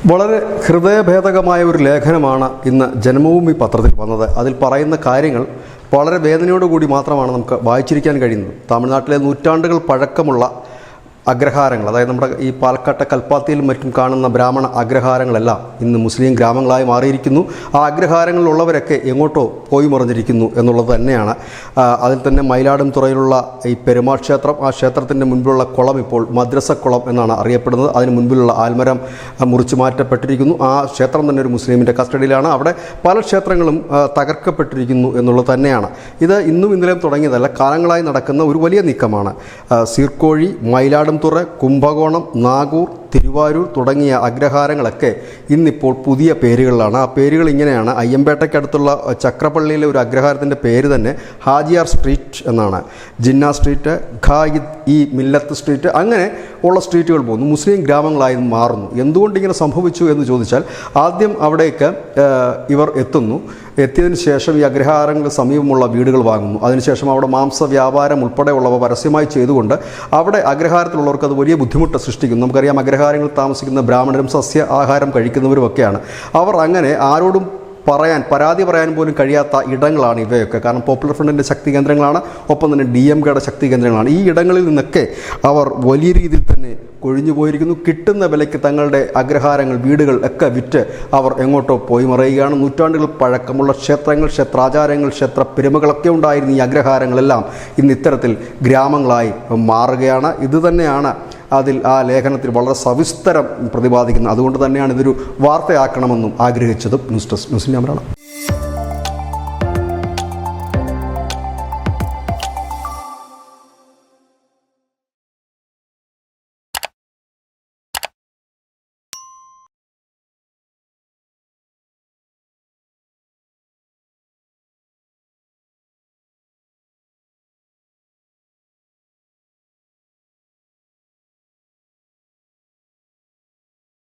വളരെ ഹൃദയഭേദകമായ ഒരു ലേഖനമാണ് ഇന്ന് ജന്മഭൂമി പത്രത്തിൽ വന്നത്. അതിൽ പറയുന്ന കാര്യങ്ങൾ വളരെ വേദനയോടുകൂടി മാത്രമാണ് നമുക്ക് വായിച്ചിരിക്കാൻ കഴിയുന്നത്. തമിഴ്നാട്ടിലെ നൂറ്റാണ്ടുകൾ പഴക്കമുള്ള അഗ്രഹാരങ്ങൾ, അതായത് നമ്മുടെ ഈ പാലക്കാട്ടെ കൽപ്പാത്തിയിലും മറ്റും കാണുന്ന ബ്രാഹ്മണ അഗ്രഹാരങ്ങളെല്ലാം ഇന്ന് മുസ്ലിം ഗ്രാമങ്ങളായി മാറിയിരിക്കുന്നു. ആ അഗ്രഹാരങ്ങളിലുള്ളവരൊക്കെ എങ്ങോട്ടോ പോയി മറിഞ്ഞിരിക്കുന്നു എന്നുള്ളത് തന്നെയാണ്. അതിൽ തന്നെ മയിലാടുംതുറയിലുള്ള ഈ പെരുമാൾ ക്ഷേത്രം, ആ ക്ഷേത്രത്തിൻ്റെ മുൻപിലുള്ള കുളം ഇപ്പോൾ മദ്രസക്കുളം എന്നാണ് അറിയപ്പെടുന്നത്. അതിന് മുൻപിലുള്ള ആൽമരം മുറിച്ചു മാറ്റപ്പെട്ടിരിക്കുന്നു. ആ ക്ഷേത്രം തന്നെ ഒരു മുസ്ലിമിൻ്റെ കസ്റ്റഡിയിലാണ്. അവിടെ പല ക്ഷേത്രങ്ങളും തകർക്കപ്പെട്ടിരിക്കുന്നു എന്നുള്ളത് തന്നെയാണ്. ഇത് ഇന്നും ഇന്നലെയും തുടങ്ങിയതല്ല, കാലങ്ങളായി നടക്കുന്ന ഒരു വലിയ നീക്കമാണ്. സീർക്കോഴി, മയിലാടുംതുറ, കുംഭകോണം, നാഗൂർ, തിരുവാരൂർ തുടങ്ങിയ അഗ്രഹാരങ്ങളൊക്കെ ഇന്നിപ്പോൾ പുതിയ പേരുകളിലാണ്. ആ പേരുകൾ ഇങ്ങനെയാണ്. അയ്യമ്പേട്ടയ്ക്കടുത്തുള്ള ചക്രപ്പള്ളിയിലെ ഒരു അഗ്രഹാരത്തിൻ്റെ പേര് തന്നെ ഹാജിയാർ സ്ട്രീറ്റ് എന്നാണ്. ജിന്ന സ്ട്രീറ്റ്, മില്ലത്ത് സ്ട്രീറ്റ്, അങ്ങനെ ഉള്ള സ്ട്രീറ്റുകൾ പോകുന്നു. മുസ്ലിം ഗ്രാമങ്ങളായി മാറുന്നു. എന്തുകൊണ്ടിങ്ങനെ സംഭവിച്ചു എന്ന് ചോദിച്ചാൽ, ആദ്യം അവിടേക്ക് ഇവർ എത്തിയതിന് ശേഷം ഈ അഗ്രഹാരങ്ങൾക്ക് സമീപമുള്ള വീടുകൾ വാങ്ങുന്നു. അതിനുശേഷം അവിടെ മാംസ വ്യാപാരം ഉൾപ്പെടെയുള്ളവ പരസ്യമായി ചെയ്തുകൊണ്ട് അവിടെ അഗ്രഹാരത്തിലുള്ളവർക്ക് അത് വലിയ ബുദ്ധിമുട്ട് സൃഷ്ടിക്കുന്നു. നമുക്കറിയാം, അഗ്രഹാരങ്ങളിൽ താമസിക്കുന്ന ബ്രാഹ്മണരും സസ്യ ആഹാരം കഴിക്കുന്നവരുമൊക്കെയാണ്. അവർ അങ്ങനെ ആരോടും പരാതി പറയാൻ പോലും കഴിയാത്ത ഇടങ്ങളാണ് ഇവയൊക്കെ. കാരണം പോപ്പുലർ ഫ്രണ്ടിൻ്റെ ശക്തി കേന്ദ്രങ്ങളാണ്, ഒപ്പം തന്നെ DMKയുടെ ശക്തി കേന്ദ്രങ്ങളാണ്. ഈ ഇടങ്ങളിൽ നിന്നൊക്കെ അവർ വലിയ രീതിയിൽ തന്നെ കൊഴിഞ്ഞു പോയിരിക്കുന്നു. കിട്ടുന്ന വിലയ്ക്ക് തങ്ങളുടെ അഗ്രഹാരങ്ങൾ, വീടുകൾ ഒക്കെ വിറ്റ് അവർ എങ്ങോട്ടോ പോയി മറയുകയാണ്. നൂറ്റാണ്ടുകൾ പഴക്കമുള്ള ക്ഷേത്രങ്ങൾ, ക്ഷേത്രാചാരങ്ങൾ, ക്ഷേത്ര പെരുമകളൊക്കെ ഉണ്ടായിരുന്ന ഈ അഗ്രഹാരങ്ങളെല്ലാം ഇന്ന് ഇത്തരത്തിൽ ഗ്രാമങ്ങളായി മാറുകയാണ്. ഇതുതന്നെയാണ് അതിൽ ആ ലേഖനത്തിൽ വളരെ സവിസ്തരം പ്രതിപാദിക്കുന്നത്. അതുകൊണ്ട് തന്നെയാണ് ഇതൊരു വാർത്തയാക്കണമെന്നും ആഗ്രഹിച്ചതും. News desk news India Malayalam.